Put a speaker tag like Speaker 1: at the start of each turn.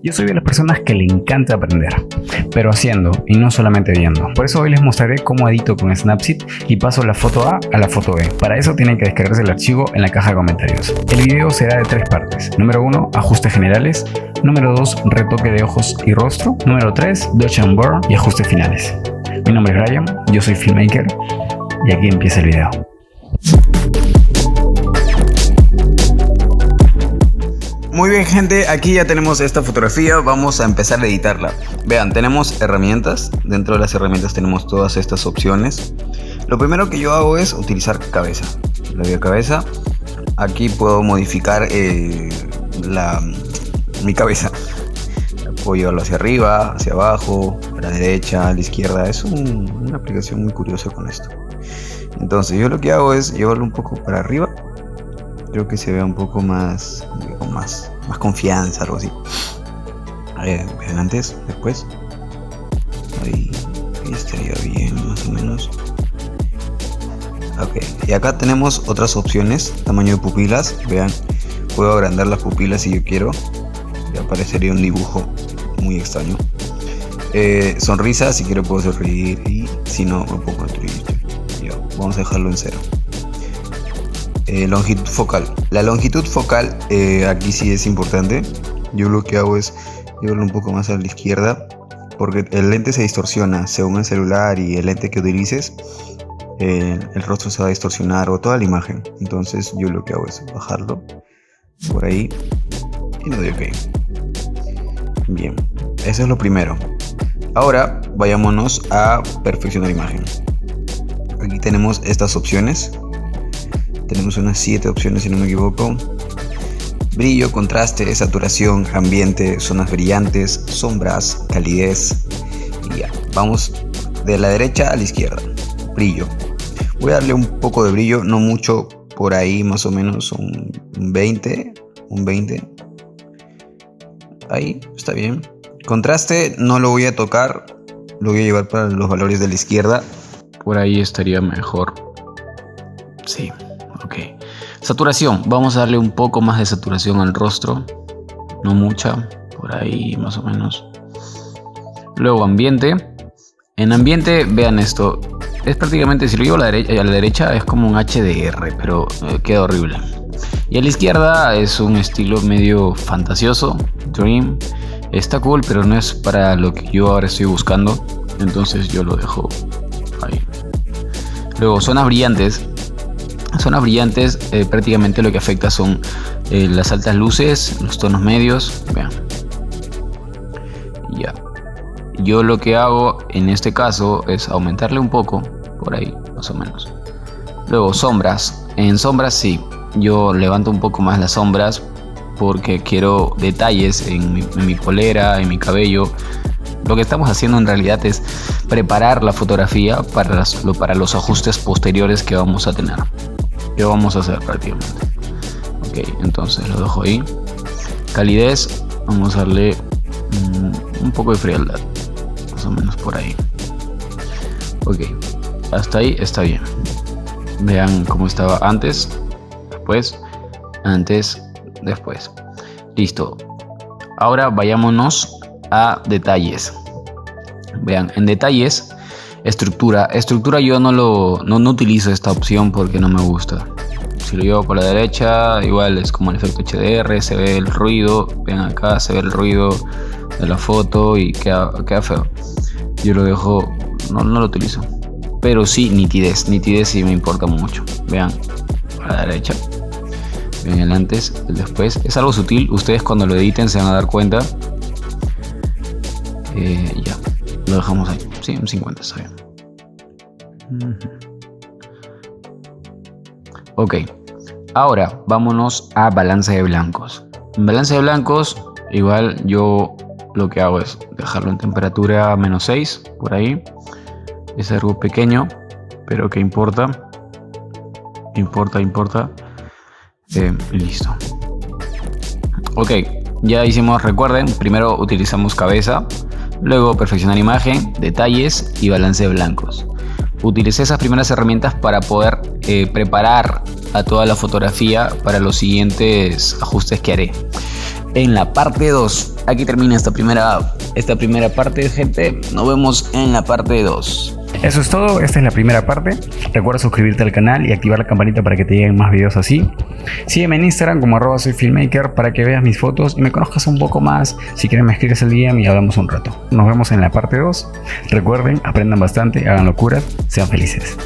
Speaker 1: Yo soy de las personas que le encanta aprender, pero haciendo y no solamente viendo. Por eso hoy les mostraré cómo edito con Snapseed y paso la foto A a la foto B. Para eso tienen que descargarse el archivo en la caja de comentarios. El video será de 3 partes. Número 1, ajustes generales. Número 2, retoque de ojos y rostro. Número 3, dodge and burn y ajustes finales. Mi nombre es Ryan, yo soy filmmaker y aquí empieza el video.
Speaker 2: Muy bien, gente, aquí ya tenemos esta fotografía, vamos a empezar a editarla. Vean, tenemos herramientas, dentro de las herramientas tenemos todas estas opciones. Lo primero que yo hago es utilizar cabeza. Le doy a cabeza, aquí puedo modificar mi cabeza. Puedo llevarlo hacia arriba, hacia abajo, a la derecha, a la izquierda. Es una aplicación muy curiosa con esto. Entonces yo lo que hago es llevarlo un poco para arriba. Creo que se vea un poco más, con más confianza, algo así. Vean antes, después. Ahí estaría bien, más o menos. Ok, y acá tenemos otras opciones. Tamaño de pupilas, vean. Puedo agrandar las pupilas si yo quiero. Y aparecería un dibujo muy extraño. Sonrisa, si quiero puedo sonreír. Y si no, me pongo triste. Vamos a dejarlo en 0. Longitud focal. La longitud focal aquí sí es importante. Yo lo que hago es llevarlo un poco más a la izquierda, porque el lente se distorsiona según el celular y el lente que utilices. El rostro se va a distorsionar o toda la imagen. Entonces yo lo que hago es bajarlo por ahí y le doy OK. Bien, eso es lo primero. Ahora vayámonos a perfeccionar imagen. Aquí tenemos estas opciones. Tenemos unas 7 opciones si no me equivoco. Brillo, contraste, saturación, ambiente, zonas brillantes, sombras, calidez. Y ya, vamos de la derecha a la izquierda. Brillo. Voy a darle un poco de brillo, no mucho, por ahí más o menos un 20. Ahí, está bien. Contraste no lo voy a tocar, lo voy a llevar para los valores de la izquierda. Por ahí estaría mejor. Sí. Ok, saturación, vamos a darle un poco más de saturación al rostro, no mucha, por ahí más o menos. Luego ambiente, en ambiente vean esto, es prácticamente, si lo llevo a la derecha es como un HDR, pero queda horrible. Y a la izquierda es un estilo medio fantasioso, dream, está cool, pero no es para lo que yo ahora estoy buscando, entonces yo lo dejo ahí. Luego zonas brillantes. Zonas brillantes prácticamente lo que afecta son las altas luces, los tonos medios. Vean. Ya. Yo lo que hago en este caso es aumentarle un poco, por ahí más o menos. Luego sombras. En sombras sí, yo levanto un poco más las sombras porque quiero detalles en mi polera, en mi cabello. Lo que estamos haciendo en realidad es preparar la fotografía para los ajustes posteriores que vamos a tener. ¿Qué vamos a hacer prácticamente? Ok, entonces lo dejo ahí. Calidez, vamos a darle un poco de frialdad, más o menos por ahí. Ok, hasta ahí está bien. Vean cómo estaba antes, después, antes, después. Listo. Ahora vayámonos a detalles. Vean, en detalles, estructura yo no utilizo esta opción porque no me gusta. Si lo llevo por la derecha, igual es como el efecto HDR, se ve el ruido. Vean acá, se ve el ruido de la foto y queda feo. Yo lo dejo, no lo utilizo. Pero sí, nitidez sí me importa mucho. Vean, a la derecha. Vean el antes, el después. Es algo sutil, ustedes cuando lo editen se van a dar cuenta. Ya, lo dejamos ahí. Sí, un 50 está bien. Ok, ahora vámonos a balance de blancos. En balance de blancos, igual yo lo que hago es dejarlo en temperatura -6, por ahí. Es algo pequeño, pero que importa. Listo. Ok, ya hicimos, recuerden, primero utilizamos cabeza. Luego perfeccionar imagen, detalles y balance de blancos. Utilicé esas primeras herramientas para poder preparar a toda la fotografía para los siguientes ajustes que haré. en la parte 2. Aquí termina esta primera parte, gente. Nos vemos en la parte 2.
Speaker 1: Eso es todo, esta es la primera parte. Recuerda suscribirte al canal y activar la campanita para que te lleguen más videos así. Sígueme en Instagram como @soyfilmmaker para que veas mis fotos y me conozcas un poco más. Si quieres me escribes el DM y hablamos un rato. Nos vemos en la parte 2. Recuerden, aprendan bastante, hagan locuras, sean felices.